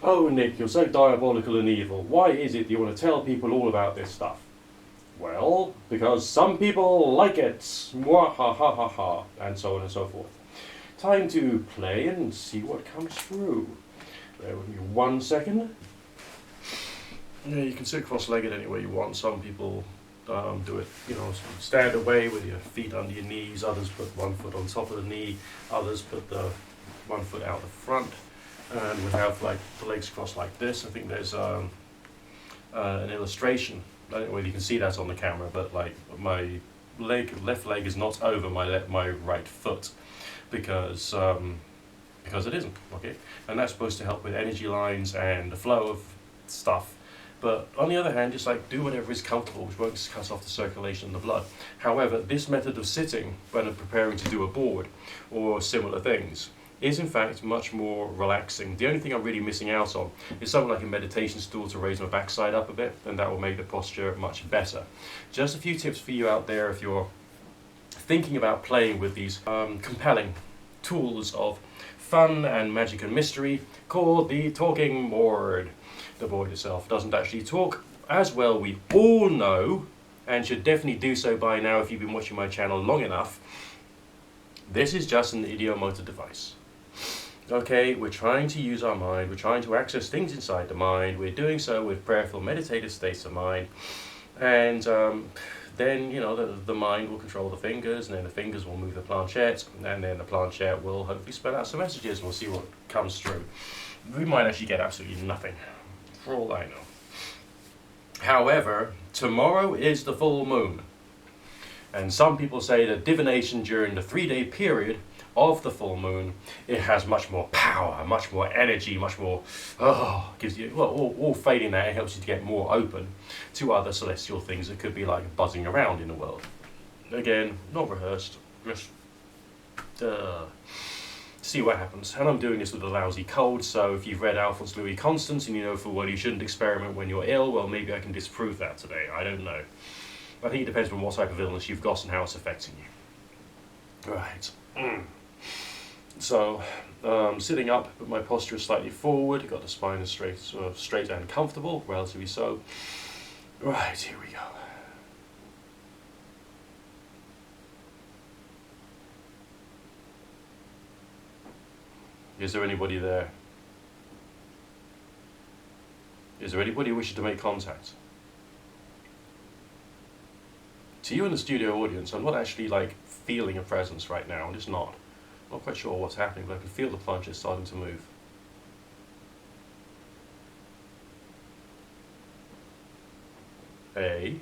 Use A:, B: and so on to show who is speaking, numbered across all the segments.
A: Oh, Nick, you're so diabolical and evil. Why is it you want to tell people all about this stuff? Well, because some people like it. Mwah ha ha ha ha. And so on and so forth. Time to play and see what comes through. Bear with me 1 second. Yeah, you can sit cross-legged any way you want. Some people do it, stand away with your feet under your knees. Others put one foot on top of the knee. Others put the one foot out the front. And we have like the legs crossed like this. I think there's an illustration. I don't know whether you can see that on the camera, but like my left leg is not over my right foot because it isn't, okay? And that's supposed to help with energy lines and the flow of stuff. But on the other hand, just like do whatever is comfortable, which won't cut off the circulation of the blood. However, this method of sitting when preparing to do a board or similar things is in fact much more relaxing. The only thing I'm really missing out on is something like a meditation stool to raise my backside up a bit, and that will make the posture much better. Just a few tips for you out there if you're thinking about playing with these compelling tools of fun and magic and mystery called the talking board. The board itself doesn't actually talk, as well we all know, and should definitely do so by now if you've been watching my channel long enough. This is just an idiomotor device. Okay, we're trying to use our mind, we're trying to access things inside the mind, we're doing so with prayerful meditative states of mind, and then the mind will control the fingers, and then the fingers will move the planchette, and then the planchette will hopefully spell out some messages, and we'll see what comes through. We might actually get absolutely nothing, for all I know. However, tomorrow is the full moon, and some people say that divination during the 3-day period of the full moon, it has much more power, much more energy, much more, gives you, all fading that, it helps you to get more open to other celestial things that could be like buzzing around in the world. Again, not rehearsed, just see what happens. And I'm doing this with a lousy cold, so if you've read Alphonse Louis Constance and you know full well you shouldn't experiment when you're ill, well maybe I can disprove that today, I don't know. I think it depends on what type of illness you've got and how it's affecting you. Right. So, sitting up, but my posture is slightly forward, got the spine is straight and comfortable, relatively so. Right, here we go. Is there anybody there? Is there anybody wishing to make contact? To you in the studio audience, I'm not actually like feeling a presence right now, I'm just not. Not quite sure what's happening, but I can feel the planches starting to move. A.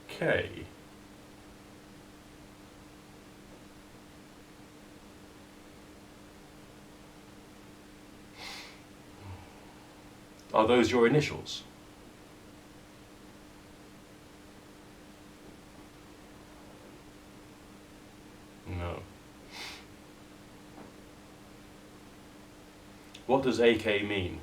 A: K. Are those your initials? No. What does AK mean?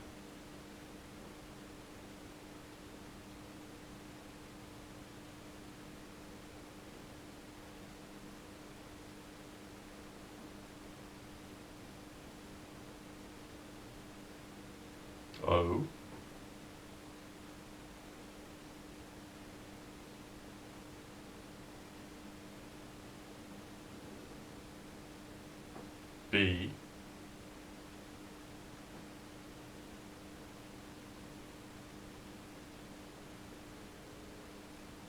A: O. B.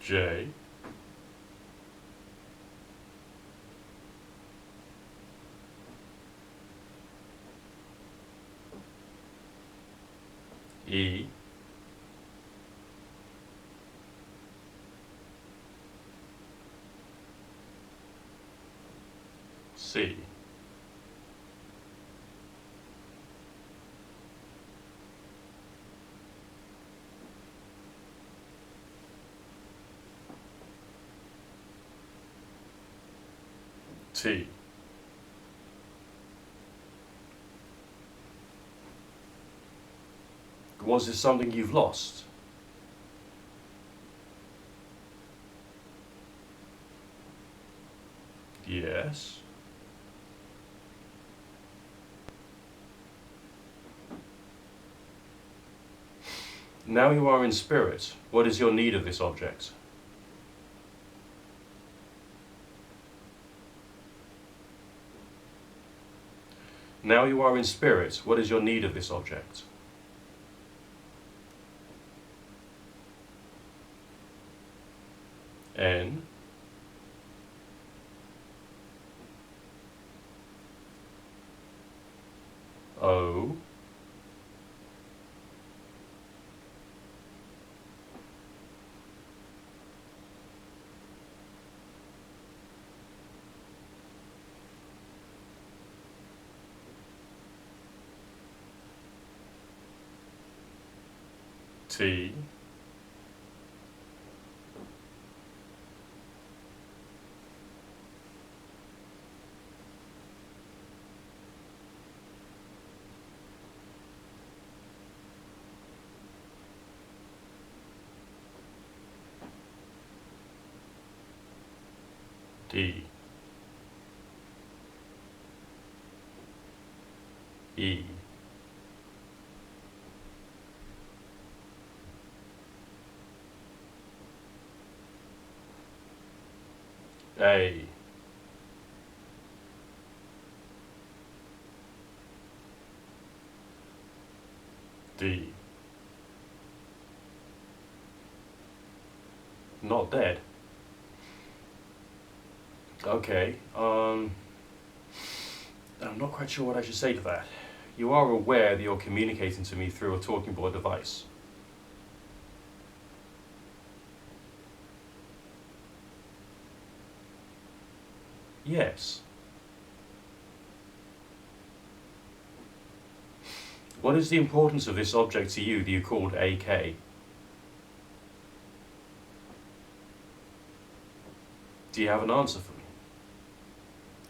A: J. E. C. T. Was this something you've lost? Yes. Now you are in spirit. What is your need of this object? Now you are in spirit. What is your need of this object? N. O. T. D. E. A. D. Not dead. Okay, I'm not quite sure what I should say to that. You are aware that you're communicating to me through a talking board device. Yes. What is the importance of this object to you that you called AK? Do you have an answer for me?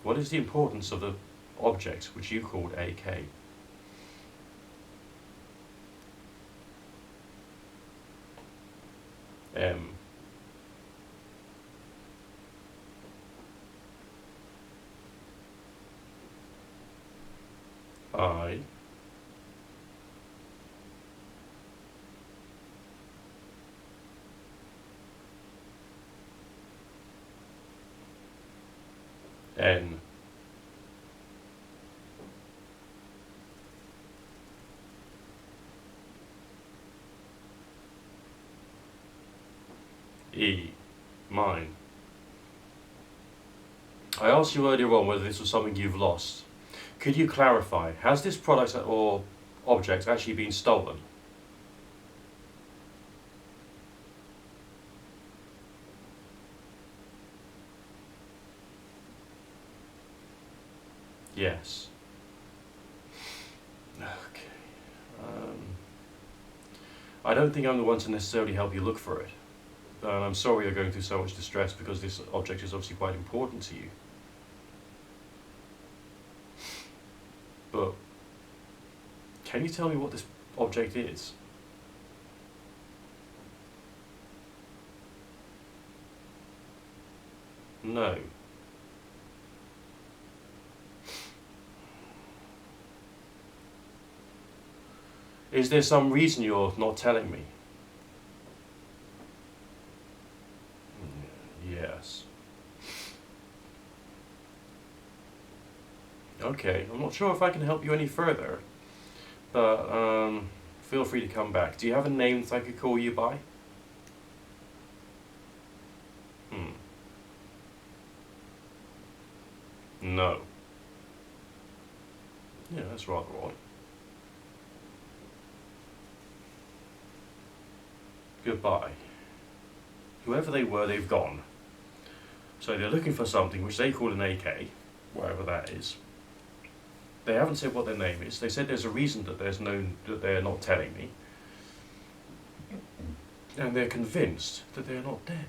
A: What is the importance of the object which you called AK? M. I. N. E. Mine. I asked you earlier on whether this was something you've lost. Could you clarify, has this product or object actually been stolen? Yes. Okay. I don't think I'm the one to necessarily help you look for it. And I'm sorry you're going through so much distress because this object is obviously quite important to you. But can you tell me what this object is? No. Is there some reason you're not telling me? Yes. Okay, I'm not sure if I can help you any further, but feel free to come back. Do you have a name that I could call you by? No. Yeah, that's rather odd. Goodbye. Whoever they were, they've gone. So they're looking for something which they call an AK, whatever that is. They haven't said what their name is. They said there's a reason that they're not telling me. And they're convinced that they're not dead.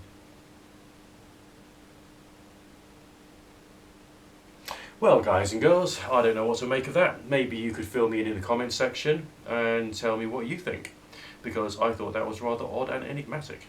A: Well, guys and girls, I don't know what to make of that. Maybe you could fill me in the comments section and tell me what you think, because I thought that was rather odd and enigmatic.